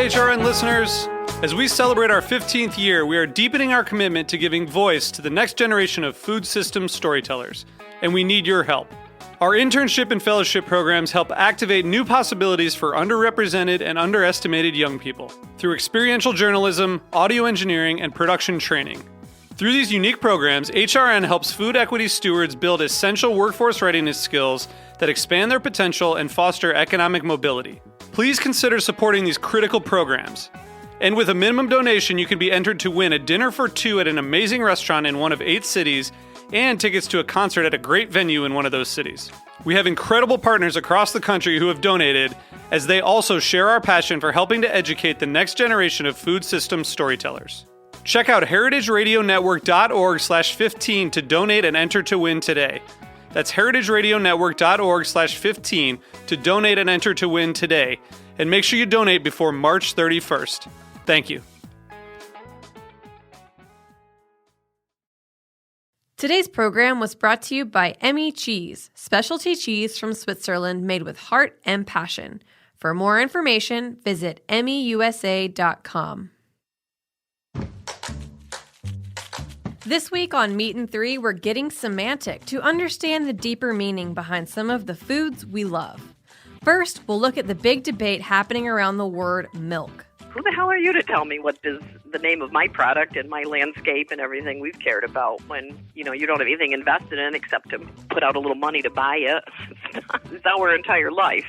HRN listeners. As we celebrate our 15th year, we are deepening our commitment to giving voice to the next generation of food systems storytellers, and we need your help. Our internship and fellowship programs help activate new possibilities for underrepresented and underestimated young people through experiential journalism, audio engineering, and production training. Through these unique programs, HRN helps food equity stewards build essential workforce readiness skills that expand their potential and foster economic mobility. Please consider supporting these critical programs. And with a minimum donation, you can be entered to win a dinner for two at an amazing restaurant in one of 8 cities and tickets to a concert at a great venue in one of those cities. We have incredible partners across the country who have donated, as they also share our passion for helping to educate the next generation of food systems storytellers. Check out heritageradionetwork.org/15 to donate and enter to win today. That's heritageradionetwork.org/15 to donate and enter to win today. And make sure you donate before March 31st. Thank you. Today's program was brought to you by Emmy Cheese, specialty cheese from Switzerland made with heart and passion. For more information, visit emmyusa.com. This week on Meat and Three, we're getting semantic to understand the deeper meaning behind some of the foods we love. First, we'll look at the big debate happening around the word milk. Who the hell are you to tell me what is the name of my product and my landscape and everything we've cared about when, you don't have anything invested in except to put out a little money to buy it? It's our entire life.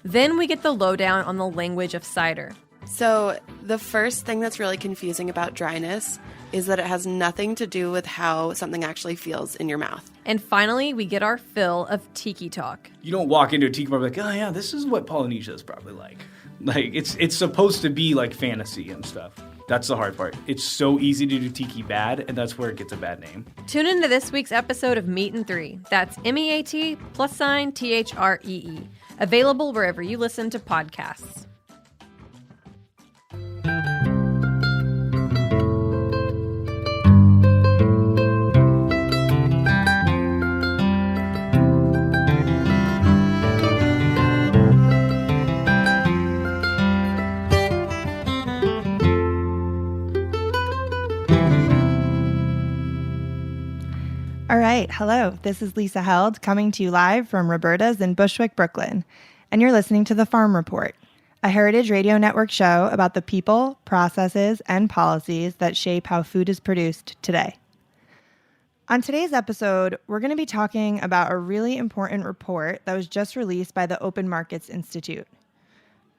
Then we get the lowdown on the language of cider. So the first thing that's really confusing about dryness is that it has nothing to do with how something actually feels in your mouth. And finally, we get our fill of tiki talk. You don't walk into a tiki bar like, oh yeah, this is what Polynesia is probably like. Like, it's supposed to be like fantasy and stuff. That's the hard part. It's so easy to do tiki bad, and that's where it gets a bad name. Tune into this week's episode of Meat and Three. That's MEAT+THREE. Available wherever you listen to podcasts. All right, hello. This is Lisa Held coming to you live from Roberta's in Bushwick, Brooklyn. And you're listening to The Farm Report, a Heritage Radio Network show about the people, processes, and policies that shape how food is produced today. On today's episode, we're going to be talking about a really important report that was just released by the Open Markets Institute.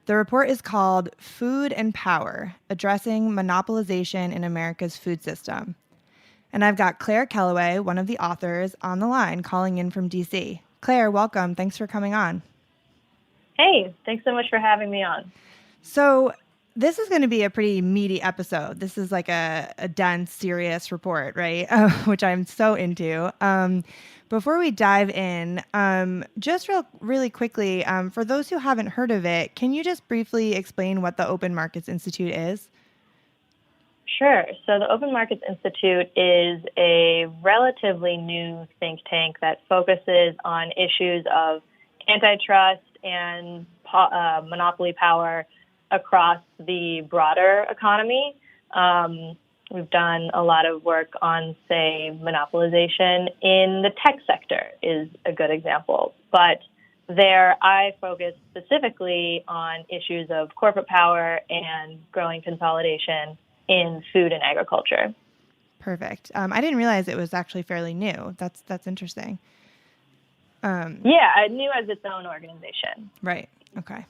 The report is called Food and Power, Addressing Monopolization in America's Food System. And I've got Claire Kellaway, one of the authors, on the line calling in from DC. Claire, welcome. Thanks for coming on. Hey, thanks so much for having me on. So this is going to be a pretty meaty episode. This is like a dense, serious report, right? Which I'm so into. Before we dive in, just really quickly, for those who haven't heard of it, can you just briefly explain what the Open Markets Institute is? Sure. So the Open Markets Institute is a relatively new think tank that focuses on issues of antitrust and monopoly power across the broader economy. We've done a lot of work on, say, monopolization in the tech sector is a good example. But there I focus specifically on issues of corporate power and growing consolidation in food and agriculture. Perfect. I didn't realize it was actually fairly new. That's interesting. Yeah, new as its own organization. Right. Okay.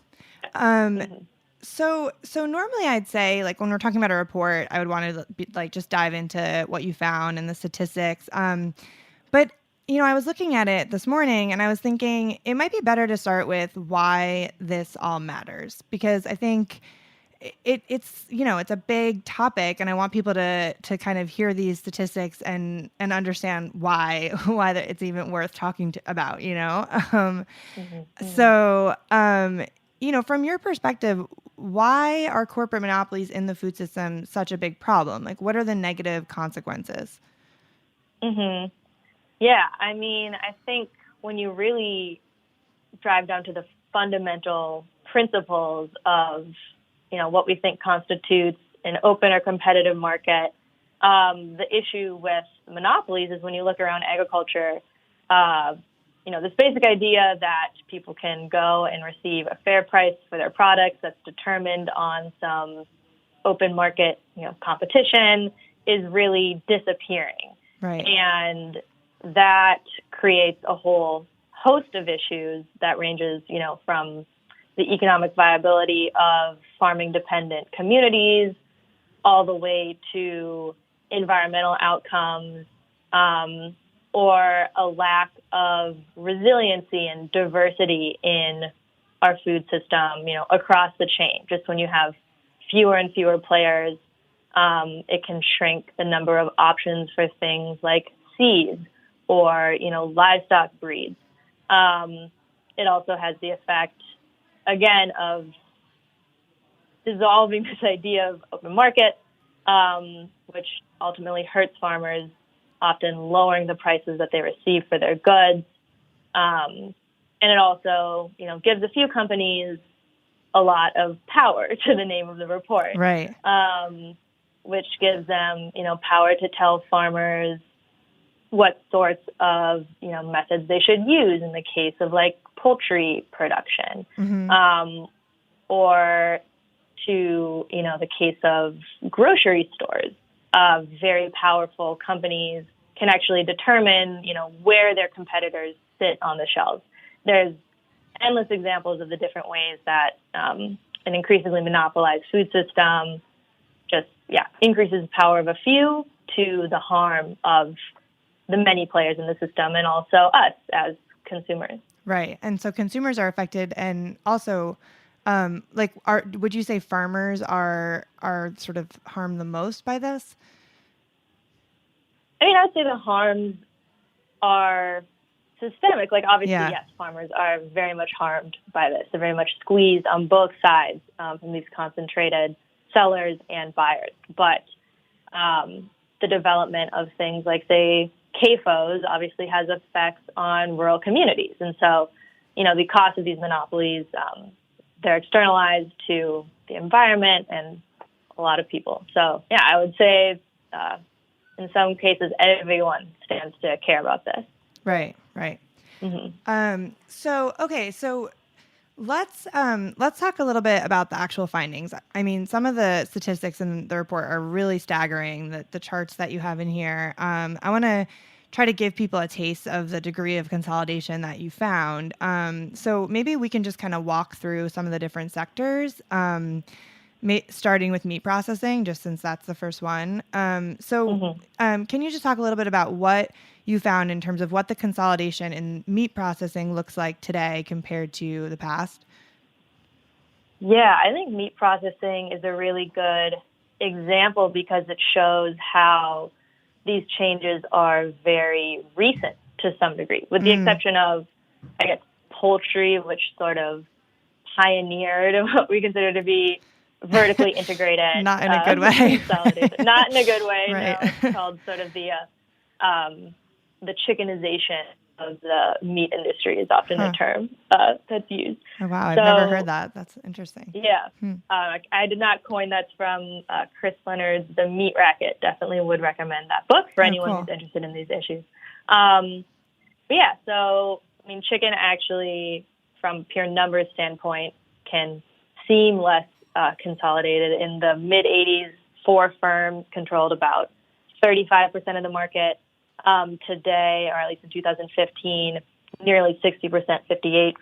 So normally I'd say, like, when we're talking about a report, I would want to just dive into what you found and the statistics. But I was looking at it this morning and I was thinking it might be better to start with why this all matters, because I think it's a big topic, and I want people to kind of hear these statistics and understand why it's even worth talking about. So from your perspective, why are corporate monopolies in the food system such a big problem? Like, what are the negative consequences? Mm-hmm. Yeah, I mean, I think when you really drive down to the fundamental principles of what we think constitutes an open or competitive market. The issue with monopolies is when you look around agriculture, this basic idea that people can go and receive a fair price for their products that's determined on some open market, competition is really disappearing. Right. And that creates a whole host of issues that ranges, from the economic viability of farming dependent communities all the way to environmental outcomes, or a lack of resiliency and diversity in our food system, across the chain. Just when you have fewer and fewer players, it can shrink the number of options for things like seeds or, livestock breeds. It also has the effect, again, of dissolving this idea of open market, which ultimately hurts farmers, often lowering the prices that they receive for their goods. And it also, gives a few companies a lot of power to the name of the report. Right. Which gives them, power to tell farmers what sorts of, methods they should use in the case of like poultry production, or to, the case of grocery stores. Very powerful companies can actually determine, where their competitors sit on the shelves. There's endless examples of the different ways that an increasingly monopolized food system just, increases the power of a few to the harm of the many players in the system and also us as consumers. Right. And so consumers are affected, and also would you say farmers are sort of harmed the most by this? I mean, I would say the harms are systemic. Like, obviously, yes, farmers are very much harmed by this. They're very much squeezed on both sides from these concentrated sellers and buyers. But the development of things like, say, CAFOs obviously has effects on rural communities. And so, the cost of these monopolies, they're externalized to the environment and a lot of people. So, I would say in some cases, everyone stands to care about this. Right. Mm-hmm. So let's talk a little bit about the actual findings. I mean, some of the statistics in the report are really staggering. The charts that you have in here. I want to try to give people a taste of the degree of consolidation that you found. So maybe we can just kind of walk through some of the different sectors, starting with meat processing, just since that's the first one. Can you just talk a little bit about what you found in terms of what the consolidation in meat processing looks like today compared to the past? Yeah, I think meat processing is a really good example because it shows how these changes are very recent to some degree, with the exception of, I guess, poultry, which sort of pioneered what we consider to be vertically integrated. Not in a good way. Consolidated. Not in a good way, right. No. It's called sort of the chickenization of the meat industry is often a term that's used. Oh, wow, I've never heard that. That's interesting. Yeah. I did not coin that from Chris Leonard's The Meat Racket. Definitely would recommend that book for anyone who's interested in these issues. So, chicken actually, from pure numbers standpoint, can seem less consolidated. In the mid-'80s, 4 firms controlled about 35% of the market. Today, or at least in 2015, nearly 60%, 58%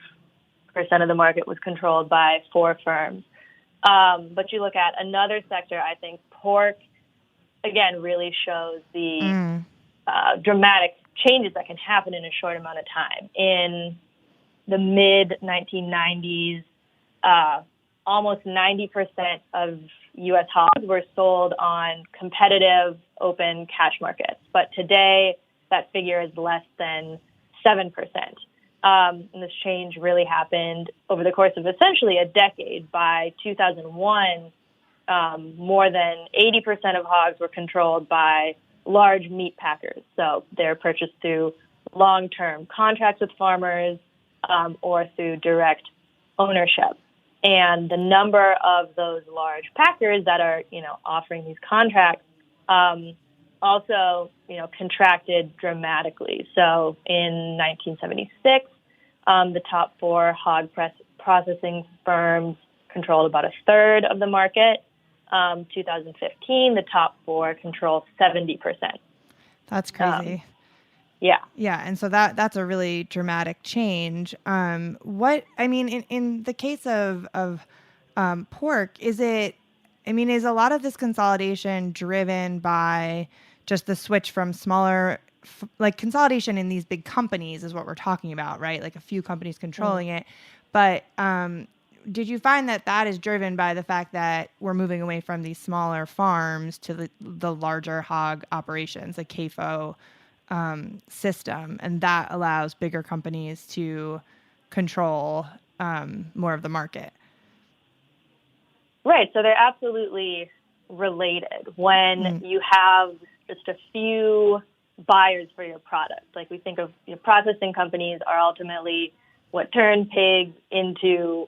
of the market was controlled by 4 firms. But you look at another sector, I think pork, again, really shows the dramatic changes that can happen in a short amount of time. In the mid-1990s, almost 90% of U.S. hogs were sold on competitive open cash markets. But today, that figure is less than 7%. And this change really happened over the course of essentially a decade. By 2001, more than 80% of hogs were controlled by large meat packers. So they're purchased through long-term contracts with farmers or through direct ownership. And the number of those large packers that are, offering these contracts also, contracted dramatically. So in 1976, the top four hog processing firms controlled about a third of the market. 2015, the top four control 70%. That's crazy. Yeah. Yeah, and so that's a really dramatic change. In the case of pork, is a lot of this consolidation driven by just the switch from smaller, like consolidation in these big companies is what we're talking about, right? Like a few companies controlling it. But did you find that is driven by the fact that we're moving away from these smaller farms to the larger hog operations, like CAFO system, and that allows bigger companies to control more of the market? Right. So they're absolutely related. When you have just a few buyers for your product, like we think of processing companies are ultimately what turn pigs into,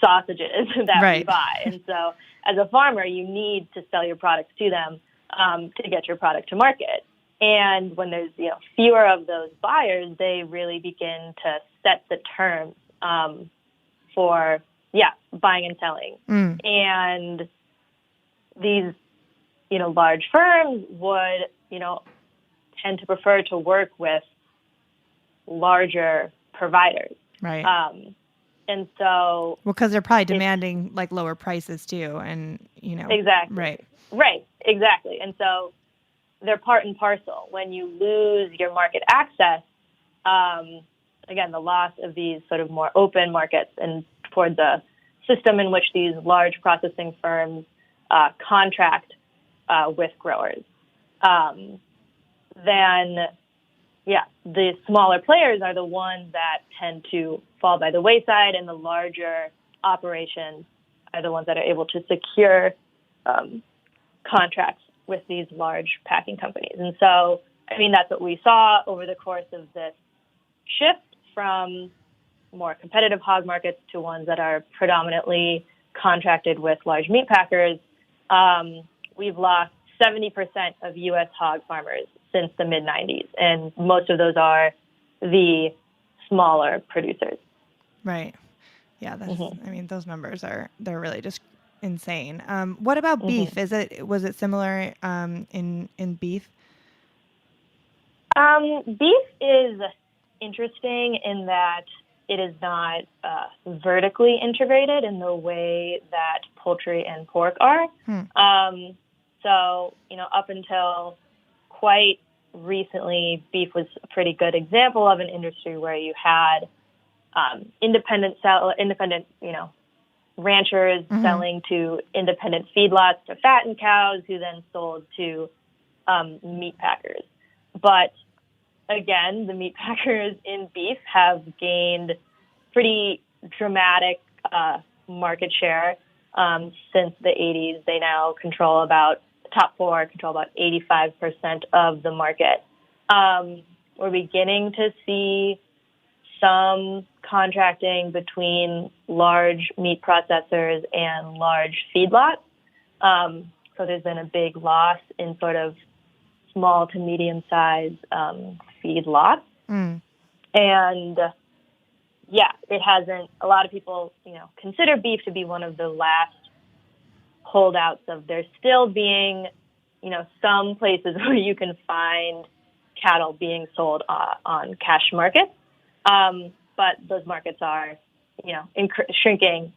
sausages that we buy. And so as a farmer, you need to sell your products to them to get your product to market. And when there's fewer of those buyers, they really begin to set the terms for buying and selling. And these large firms would tend to prefer to work with larger providers, right? And so because they're probably demanding like lower prices too, and exactly right, exactly. And so they're part and parcel. When you lose your market access, again, the loss of these sort of more open markets and toward the system in which these large processing firms contract with growers, then, the smaller players are the ones that tend to fall by the wayside, and the larger operations are the ones that are able to secure contracts with these large packing companies. And so, that's what we saw over the course of this shift from more competitive hog markets to ones that are predominantly contracted with large meat packers. We've lost 70% of U.S. hog farmers since the mid-'90s, and most of those are the smaller producers. Right. Yeah, that's, those numbers they're really just insane. What about beef? Was it similar in beef? Beef is interesting in that it is not vertically integrated in the way that poultry and pork are. So, up until quite recently, beef was a pretty good example of an industry where you had independent, ranchers selling to independent feedlots to fatten cows, who then sold to meat packers. But again, the meat packers in beef have gained pretty dramatic market share since the 80s. They now control top four control about 85% of the market. We're beginning to see some contracting between large meat processors and large feedlots. So there's been a big loss in sort of small to medium size feedlots. And it hasn't, a lot of people, consider beef to be one of the last holdouts of there still being, some places where you can find cattle being sold on cash markets. But those markets are, shrinking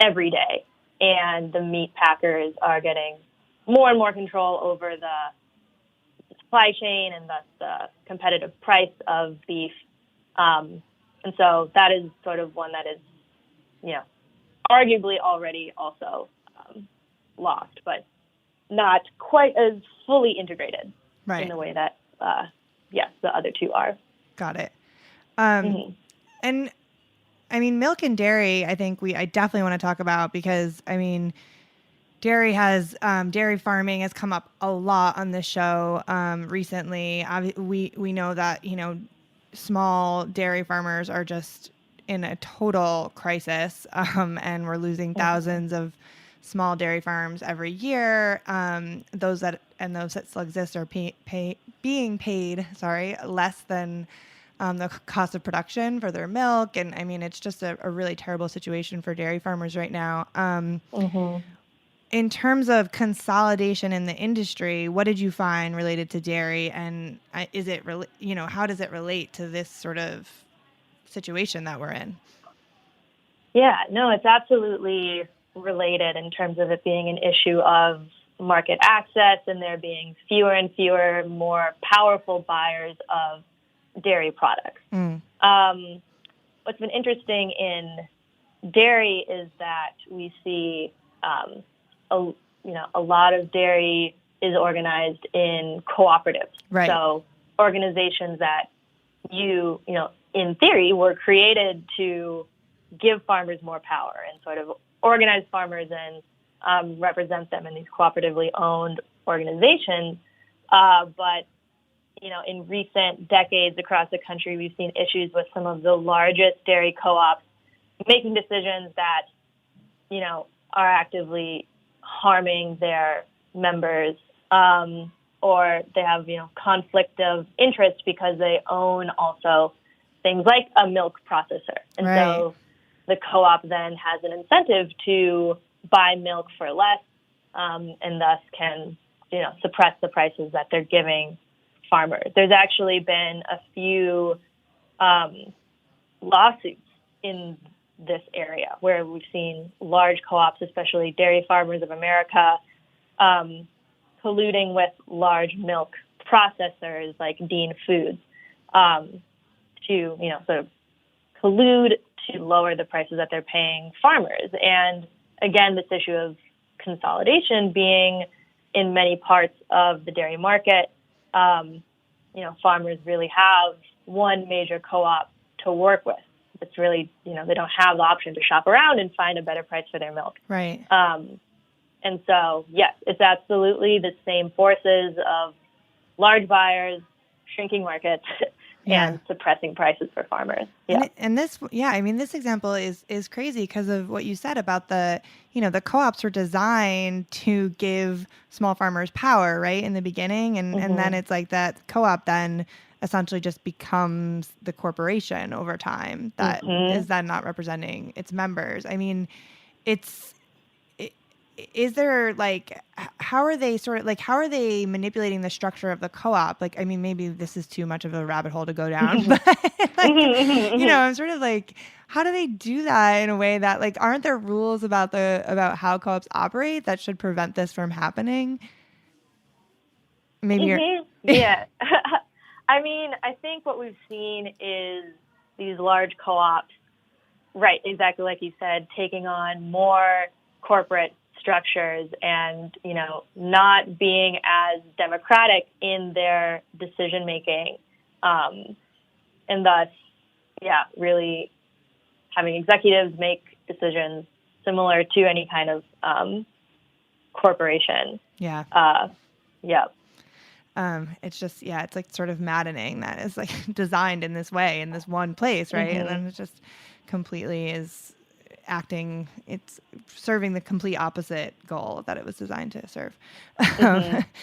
every day. And the meat packers are getting more and more control over the supply chain and thus the competitive price of beef. And so that is sort of one that is, arguably already also lost, but not quite as fully integrated in the way that, the other two are. Got it. And milk and dairy, I think I definitely want to talk about, because dairy farming has come up a lot on this show recently. We know that, small dairy farmers are just in a total crisis, and we're losing thousands of small dairy farms every year. Those that still exist are being paid less than the cost of production for their milk. And I mean, it's just a really terrible situation for dairy farmers right now. In terms of consolidation in the industry, what did you find related to dairy, and is it how does it relate to this sort of situation that we're in? Yeah, no, it's absolutely related in terms of it being an issue of market access and there being fewer and fewer more powerful buyers of dairy products. What's been interesting in dairy is that we see a lot of dairy is organized in cooperatives. Right. So organizations that in theory were created to give farmers more power and sort of organize farmers and represent them in these cooperatively owned organizations. But in recent decades across the country, we've seen issues with some of the largest dairy co-ops making decisions that, are actively harming their members, or they have, conflict of interest because they own also things like a milk processor. And so the co-op then has an incentive to buy milk for less, and thus can, suppress the prices that they're giving farmers. There's actually been a few lawsuits in this area where we've seen large co-ops, especially Dairy Farmers of America, colluding with large milk processors like Dean Foods to, sort of collude to lower the prices that they're paying farmers. And again, this issue of consolidation being in many parts of the dairy market, farmers really have one major co-op to work with. It's really, they don't have the option to shop around and find a better price for their milk. Right. And so, yes, it's absolutely the same forces of large buyers, shrinking markets, and suppressing prices for farmers. Yeah. And this example is crazy because of what you said about the co-ops were designed to give small farmers power, right, in the beginning. And then it's like that co-op then essentially just becomes the corporation over time that is then not representing its members. I mean, is there how are they manipulating the structure of the co-op? Like, I mean, maybe this is too much of a rabbit hole to go down, but I'm sort of like, how do they do that in a way that aren't there rules about how co-ops operate that should prevent this from happening? Maybe yeah. I mean, I think what we've seen is these large co-ops, right, exactly like you said, taking on more corporate structures and, not being as democratic in their decision-making. And thus, really having executives make decisions similar to any kind of corporation. Yeah. It's just, it's like sort of maddening that it's like designed in this way, in this one place, right? And then it just completely is it's serving the complete opposite goal that it was designed to serve.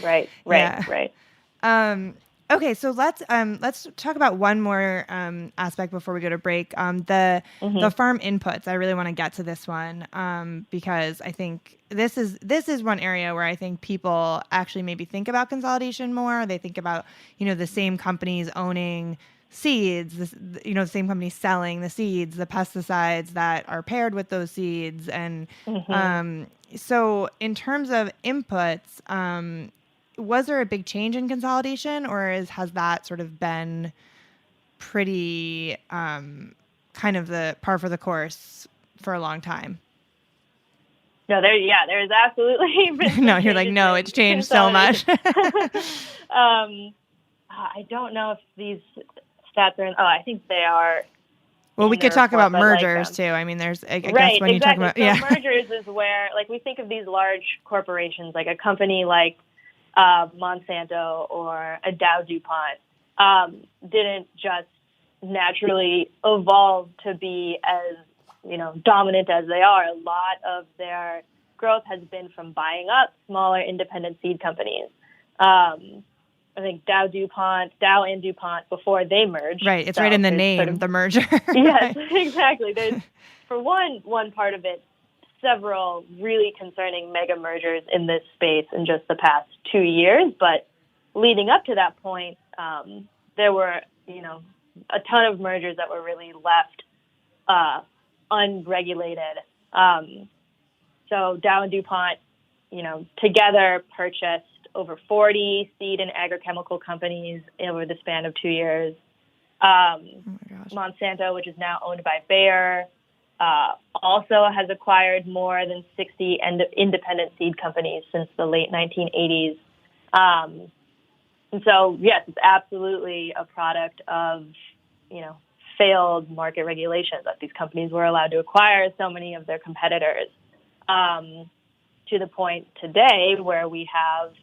Right. Okay, so let's talk about one more aspect before we go to break. The farm inputs. I really want to get to this one because I think this is one area where I think people actually maybe think about consolidation more. They think about the same companies owning seeds, the same companies selling the seeds, the pesticides that are paired with those seeds, and so in terms of inputs. Was there a big change in consolidation, or has that sort of been pretty kind of the par for the course for a long time? No, there's absolutely been no, you're like, no, it's changed so much. I don't know if these stats are I think they are. Well, we could talk about mergers too. I mean, there's, I guess when you talk about, mergers is where, we think of these large corporations, like a company like Monsanto or a Dow DuPont, didn't just, naturally evolved to be as, dominant as they are. A lot of their growth has been from buying up smaller independent seed companies. I think Dow and DuPont before they merged. Right. It's right in the name, the merger. Yes, exactly. There's, for one part of it, several really concerning mega mergers in this space in just the past 2 years. But leading up to that point, there were, a ton of mergers that were really left unregulated. So Dow and DuPont, together purchased over 40 seed and agrochemical companies over the span of 2 years. Monsanto, which is now owned by Bayer, also has acquired more than 60 independent seed companies since the late 1980s. And so, yes, it's absolutely a product of, failed market regulations that these companies were allowed to acquire so many of their competitors, to the point today where we have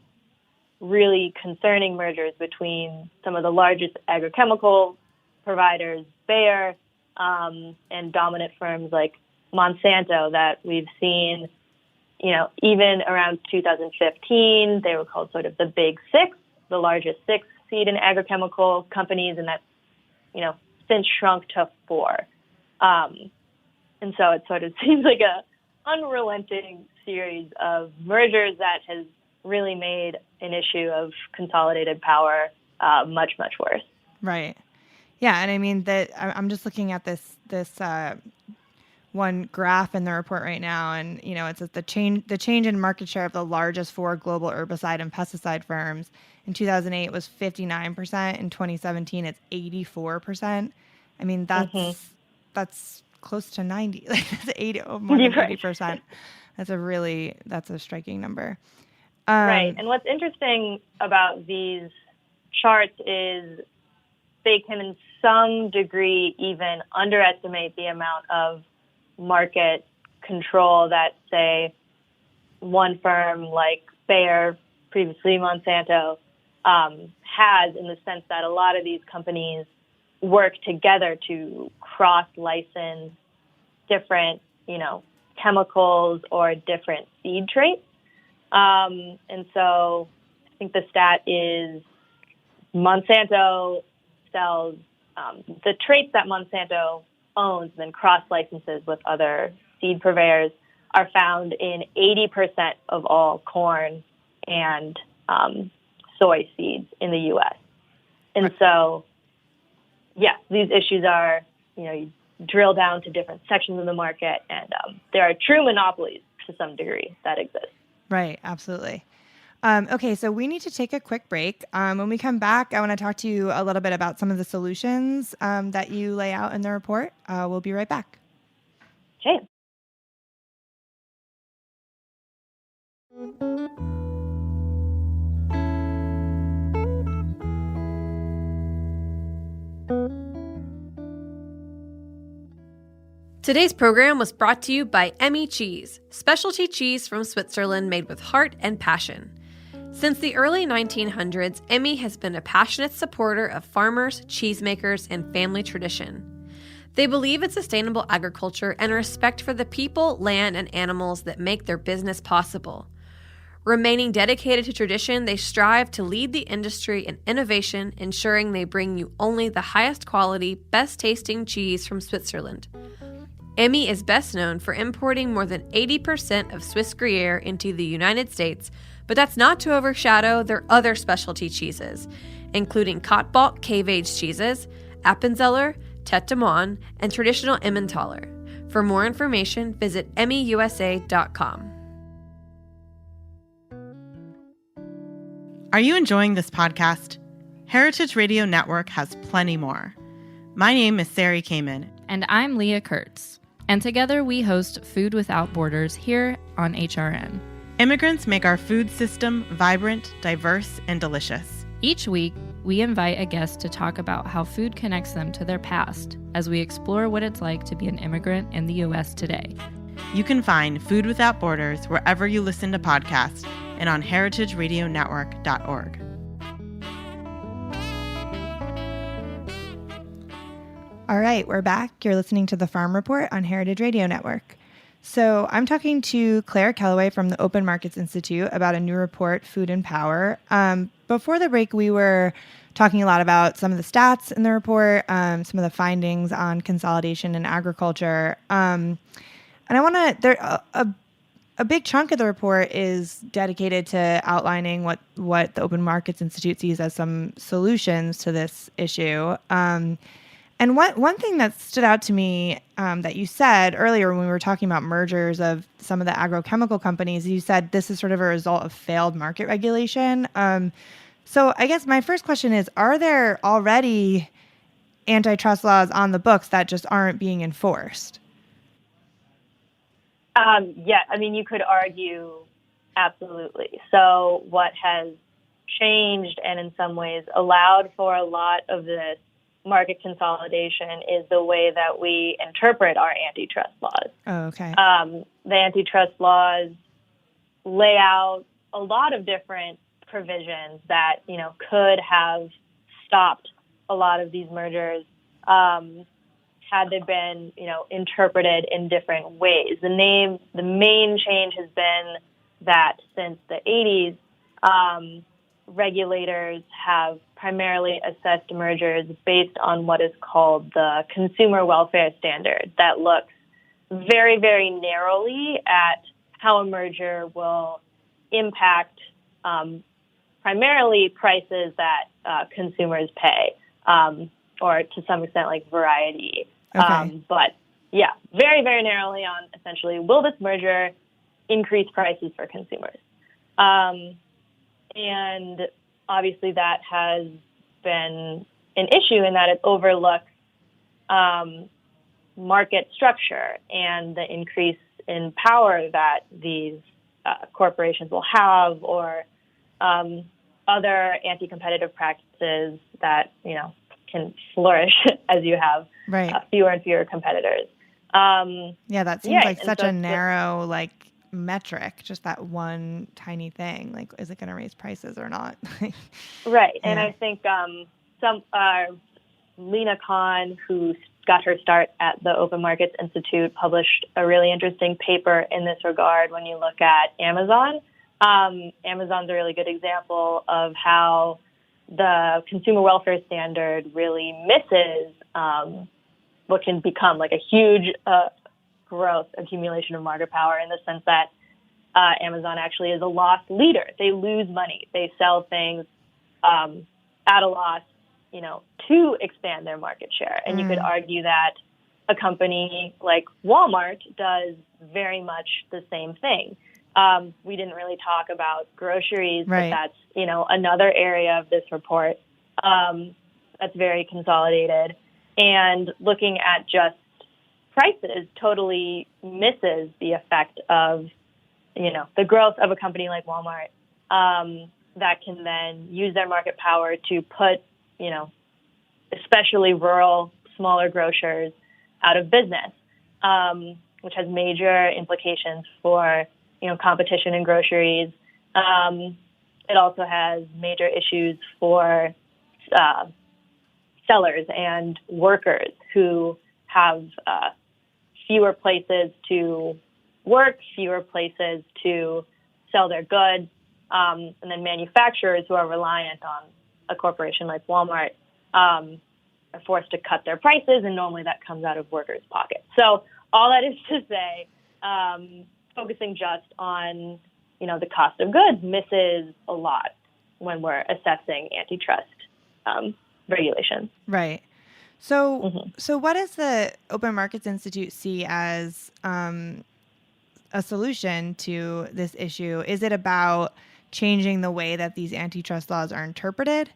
really concerning mergers between some of the largest agrochemical providers, Bayer, and dominant firms like Monsanto that we've seen, even around 2015, they were called sort of the big six, the largest six seed and agrochemical companies, and that's, since shrunk to 4. And so it sort of seems like a unrelenting series of mergers that has really made an issue of consolidated power much, much worse. Right. Yeah, and I mean that I'm just looking at this one graph in the report right now, and it says the change in market share of the largest 4 global herbicide and pesticide firms in 2008 was 59%. In 2017, it's 84%. I mean that's close to 90. Like that's 80, more than 80%. That's a striking number. Right. And what's interesting about these charts is they can in some degree even underestimate the amount of market control that, say, one firm like Bayer, previously Monsanto, has, in the sense that a lot of these companies work together to cross-license different, chemicals or different seed traits. And so I think the stat is Monsanto sells the traits that Monsanto owns and then cross-licenses with other seed purveyors are found in 80% of all corn and soy seeds in the U.S. And so, yes, these issues are, you drill down to different sections of the market, and there are true monopolies to some degree that exist. Right, absolutely. Okay, so we need to take a quick break. When we come back, I want to talk to you a little bit about some of the solutions that you lay out in the report. We'll be right back. Okay. Today's program was brought to you by Emmy Cheese, specialty cheese from Switzerland made with heart and passion. Since the early 1900s, Emmy has been a passionate supporter of farmers, cheesemakers, and family tradition. They believe in sustainable agriculture and respect for the people, land, and animals that make their business possible. Remaining dedicated to tradition, they strive to lead the industry in innovation, ensuring they bring you only the highest quality, best-tasting cheese from Switzerland. Emmy is best known for importing more than 80% of Swiss Gruyere into the United States, but that's not to overshadow their other specialty cheeses, including Kottbulk cave-aged cheeses, Appenzeller, Tête de Monde, and traditional Emmentaler. For more information, visit emmyusa.com. Are you enjoying this podcast? Heritage Radio Network has plenty more. My name is Sari Kamen. And I'm Leah Kurtz. And together we host Food Without Borders here on HRN. Immigrants make our food system vibrant, diverse, and delicious. Each week, we invite a guest to talk about how food connects them to their past as we explore what it's like to be an immigrant in the U.S. today. You can find Food Without Borders wherever you listen to podcasts and on heritageradionetwork.org. All right, we're back. You're listening to the Farm Report on Heritage Radio Network. So I'm talking to Claire Kellaway from the Open Markets Institute about a new report, Food and Power. Before the break, we were talking a lot about some of the stats in the report, some of the findings on consolidation in agriculture. And I want to, a big chunk of the report is dedicated to outlining what the Open Markets Institute sees as some solutions to this issue. And one thing that stood out to me that you said earlier when we were talking about mergers of some of the agrochemical companies, you said this is sort of a result of failed market regulation. So I guess my first question is, are there already antitrust laws on the books that just aren't being enforced? Yeah, I mean, you could argue absolutely. So what has changed and in some ways allowed for a lot of this market consolidation is the way that we interpret our antitrust laws. Oh, okay. The antitrust laws lay out a lot of different provisions that, could have stopped a lot of these mergers had they been, interpreted in different ways. The main change has been that since the 80s, regulators have primarily assessed mergers based on what is called the consumer welfare standard that looks very, very narrowly at how a merger will impact primarily prices that consumers pay, or to some extent like variety. Okay. But yeah, very, very narrowly on essentially, will this merger increase prices for consumers? And obviously that has been an issue in that it overlooks market structure and the increase in power that these corporations will have, or other anti-competitive practices that, can flourish as you have fewer and fewer competitors. Yeah, that seems like such a narrow, metric, just that one tiny thing. Like, is it going to raise prices or not? Right. Yeah. And I think Lena Khan, who got her start at the Open Markets Institute, published a really interesting paper in this regard when you look at Amazon. Amazon's a really good example of how the consumer welfare standard really misses what can become like a huge growth accumulation of market power, in the sense that Amazon actually is a loss leader. They lose money. They sell things at a loss, to expand their market share. And you could argue that a company like Walmart does very much the same thing. We didn't really talk about groceries, but that's, another area of this report that's very consolidated. And looking at just prices totally misses the effect of, the growth of a company like Walmart that can then use their market power to put, especially rural, smaller grocers out of business, which has major implications for, competition in groceries. It also has major issues for sellers and workers who have fewer places to work, fewer places to sell their goods, and then manufacturers who are reliant on a corporation like Walmart are forced to cut their prices, and normally that comes out of workers' pockets. So all that is to say, focusing just on, the cost of goods misses a lot when we're assessing antitrust regulations. Right. So, so what does the Open Markets Institute see as a solution to this issue? Is it about changing the way that these antitrust laws are interpreted?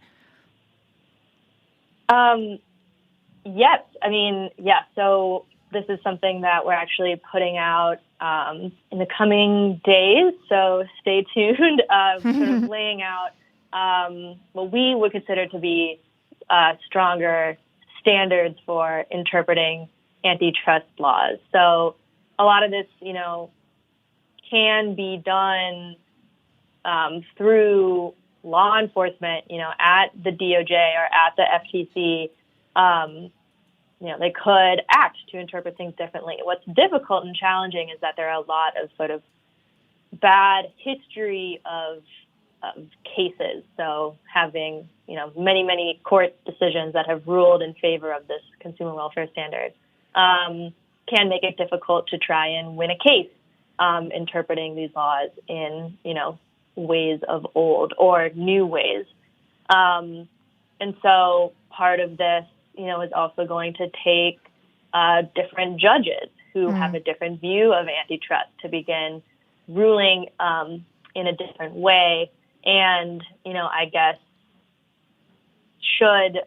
Yes. I mean, yeah. So this is something that we're actually putting out in the coming days. So stay tuned, sort of laying out what we would consider to be stronger standards for interpreting antitrust laws. So a lot of this, can be done through law enforcement, at the DOJ or at the FTC, they could act to interpret things differently. What's difficult and challenging is that there are a lot of sort of bad history of cases. So having, many court decisions that have ruled in favor of this consumer welfare standard can make it difficult to try and win a case interpreting these laws in, ways of old or new ways. And so part of this, is also going to take different judges who have a different view of antitrust to begin ruling in a different way. And, I guess, should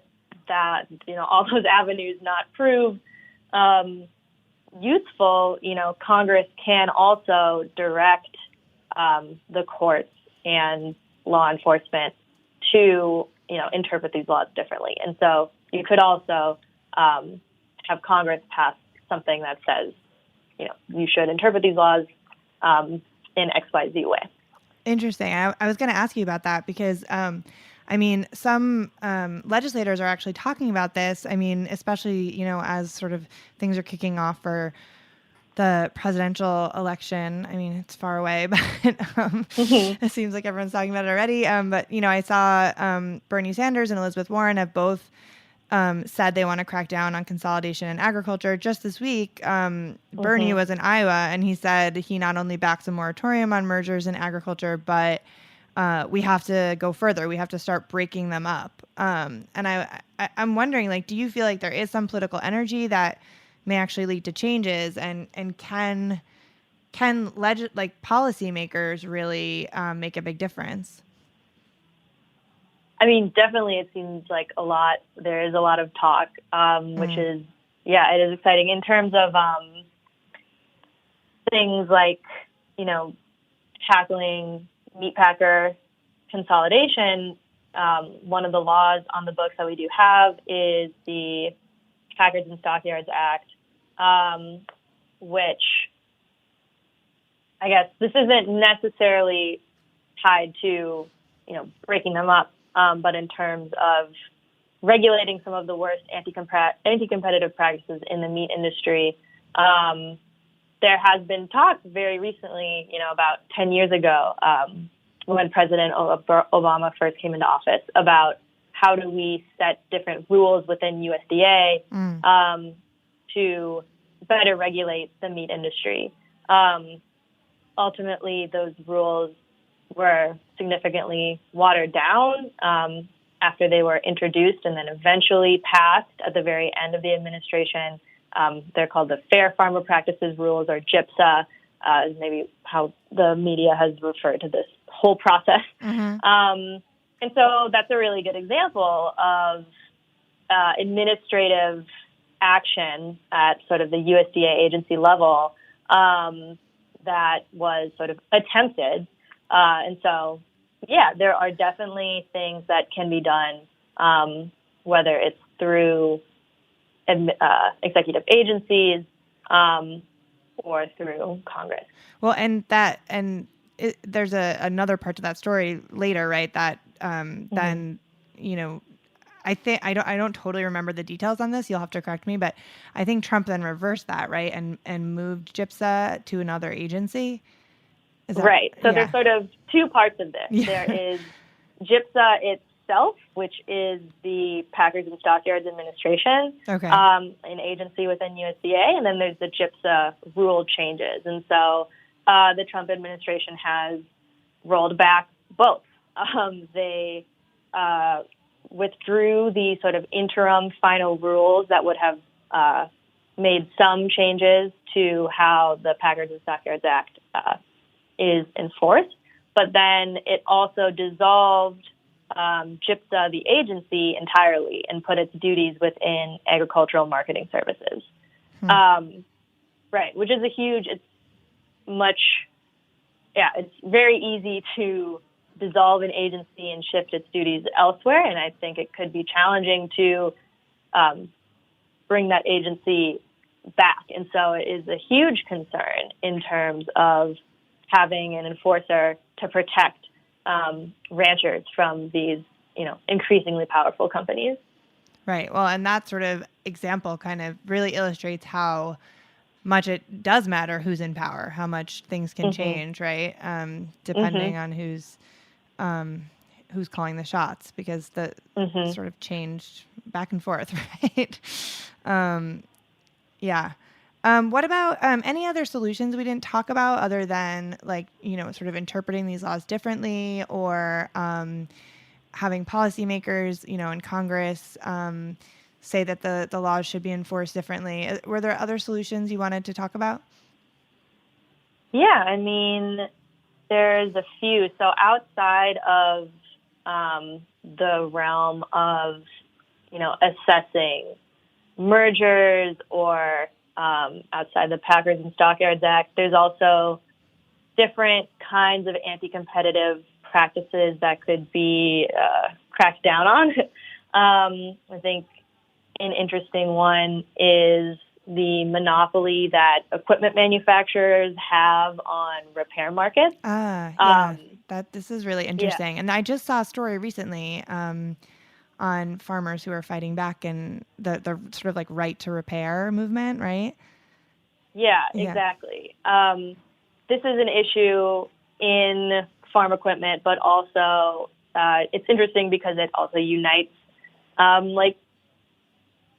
that, all those avenues not prove useful, Congress can also direct the courts and law enforcement to, interpret these laws differently. And so you could also have Congress pass something that says, you should interpret these laws in XYZ way. Interesting. I was going to ask you about that because, some legislators are actually talking about this. Especially, as sort of things are kicking off for the presidential election. It's far away, but it seems like everyone's talking about it already. But I saw Bernie Sanders and Elizabeth Warren have both said they want to crack down on consolidation in agriculture. Just this week, Bernie was in Iowa, and he said he not only backs a moratorium on mergers in agriculture, but we have to go further. We have to start breaking them up. And I'm wondering, do you feel like there is some political energy that may actually lead to changes, and can policymakers really make a big difference? Definitely it seems like there is a lot of talk, which is, it is exciting in terms of things like, tackling meatpacker consolidation. One of the laws on the books that we do have is the Packers and Stockyards Act, which I guess this isn't necessarily tied to, breaking them up, but in terms of regulating some of the worst anti-competitive practices in the meat industry. There has been talk very recently, about 10 years ago, when President Obama first came into office, about how do we set different rules within USDA to better regulate the meat industry. Ultimately, those rules were significantly watered down after they were introduced and then eventually passed at the very end of the administration. They're called the Fair Farmer Practices Rules, or GIPSA, is maybe how the media has referred to this whole process. And so that's a really good example of administrative action at sort of the USDA agency level that was sort of attempted. And so, there are definitely things that can be done, whether it's through executive agencies or through Congress. Well, there's another part to that story later, right? That then, I think I don't totally remember the details on this. You'll have to correct me, but I think Trump then reversed that, right, and moved GIPSA to another agency. Is that right? So there's sort of two parts of this. There is GIPSA itself, which is the Packers and Stockyards Administration, an agency within USDA, and then there's the GIPSA rule changes. And so the Trump administration has rolled back both. They withdrew the sort of interim final rules that would have made some changes to how the Packers and Stockyards Act is enforced, but then it also dissolved GIPSA, the agency, entirely and put its duties within agricultural marketing services. Right, which is it's very easy to dissolve an agency and shift its duties elsewhere, and I think it could be challenging to bring that agency back. And so it is a huge concern in terms of having an enforcer to protect ranchers from these, increasingly powerful companies. Right. Well, and that sort of example kind of really illustrates how much it does matter who's in power, how much things can change, right? Depending on who's calling the shots, because the sort of changed back and forth, right? Yeah. What about any other solutions we didn't talk about other than like, sort of interpreting these laws differently, or having policymakers, in Congress say that the laws should be enforced differently? Were there other solutions you wanted to talk about? Yeah, I mean, there's a few. So outside of the realm of, assessing mergers or outside the Packers and Stockyards Act, there's also different kinds of anti-competitive practices that could be cracked down on. I think an interesting one is the monopoly that equipment manufacturers have on repair markets. This is really interesting. Yeah. And I just saw a story recently on farmers who are fighting back in the sort of like right to repair movement, right? Yeah, exactly. This is an issue in farm equipment, but also it's interesting because it also unites like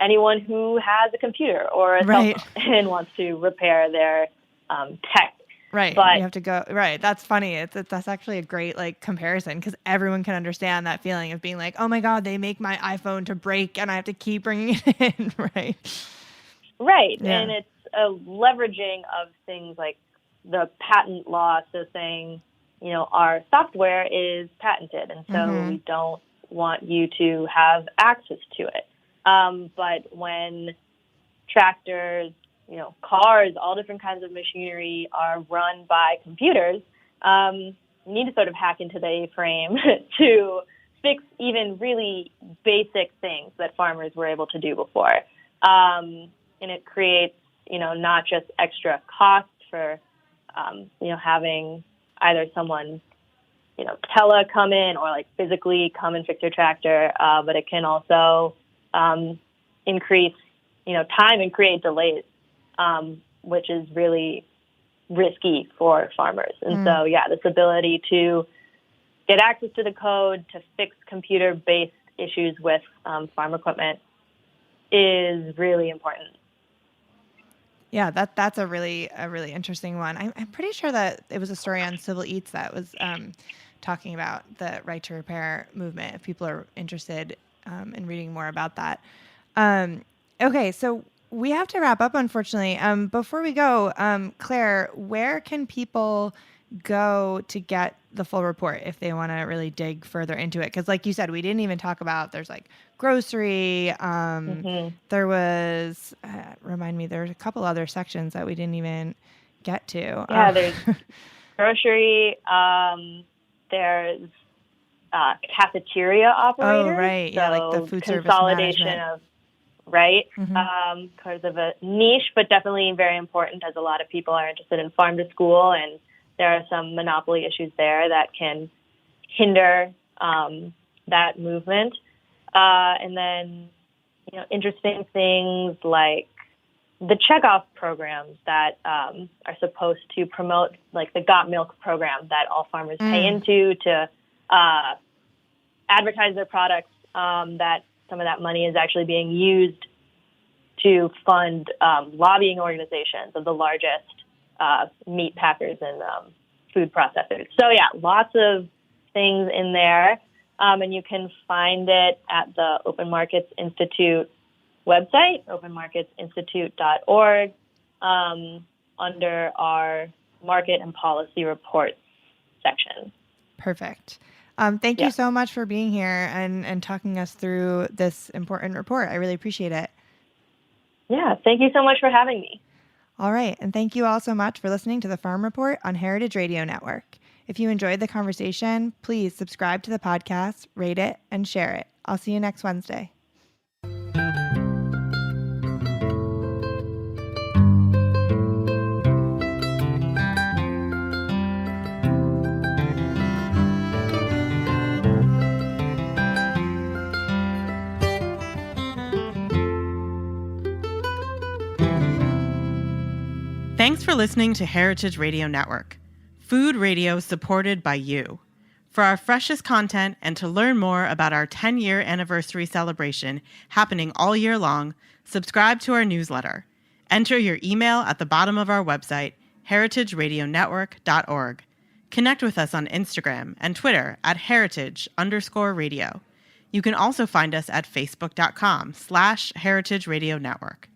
anyone who has a computer or a cell phone and wants to repair their tech. Right. But you have to go. Right. That's funny. That's actually a great like comparison, because everyone can understand that feeling of being like, oh my God, they make my iPhone to break and I have to keep bringing it in. Right. Right. Yeah. And it's a leveraging of things like the patent law. So saying, our software is patented, and so we don't want you to have access to it. But when tractors, cars, all different kinds of machinery are run by computers, you need to sort of hack into the A-frame to fix even really basic things that farmers were able to do before. And it creates, not just extra costs for, having either someone, tele come in or like physically come and fix your tractor, but it can also increase, time and create delays, which is really risky for farmers. And so, this ability to get access to the code to fix computer-based issues with farm equipment is really important. Yeah, that's a really interesting one. I'm pretty sure that it was a story on Civil Eats that was talking about the right to repair movement, if people are interested in reading more about that. Okay, so we have to wrap up, unfortunately. Before we go, Claire, where can people go to get the full report if they want to really dig further into it? Because like you said, we didn't even talk about, there's like grocery. There was, remind me, there's a couple other sections that we didn't even get to. Yeah, there's grocery. There's cafeteria operators. Oh, right. Yeah, so like the food service consolidation management. Of, right? Because of a niche, but definitely very important, as a lot of people are interested in farm to school, and there are some monopoly issues there that can hinder that movement. And then, interesting things like the checkoff programs that are supposed to promote, like the Got Milk program that all farmers pay into to advertise their products, that some of that money is actually being used to fund lobbying organizations of the largest meat packers and food processors. So, lots of things in there. And you can find it at the Open Markets Institute website, openmarketsinstitute.org, under our Market and Policy Reports section. Perfect. Thank you so much for being here and talking us through this important report. I really appreciate it. Yeah, thank you so much for having me. All right. And thank you all so much for listening to the Farm Report on Heritage Radio Network. If you enjoyed the conversation, please subscribe to the podcast, rate it, and share it. I'll see you next Wednesday. Thanks for listening to Heritage Radio Network, food radio supported by you. For our freshest content and to learn more about our 10-year anniversary celebration happening all year long, subscribe to our newsletter. Enter your email at the bottom of our website, heritageradionetwork.org. Connect with us on Instagram and Twitter at heritage_radio. You can also find us at facebook.com/Heritage Radio Network.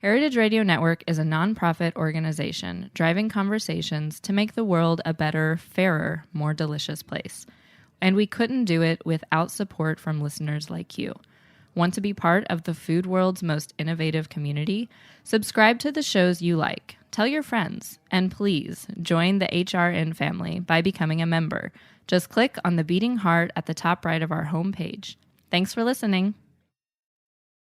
Heritage Radio Network is a nonprofit organization driving conversations to make the world a better, fairer, more delicious place. And we couldn't do it without support from listeners like you. Want to be part of the food world's most innovative community? Subscribe to the shows you like. Tell your friends. And please join the HRN family by becoming a member. Just click on the beating heart at the top right of our homepage. Thanks for listening.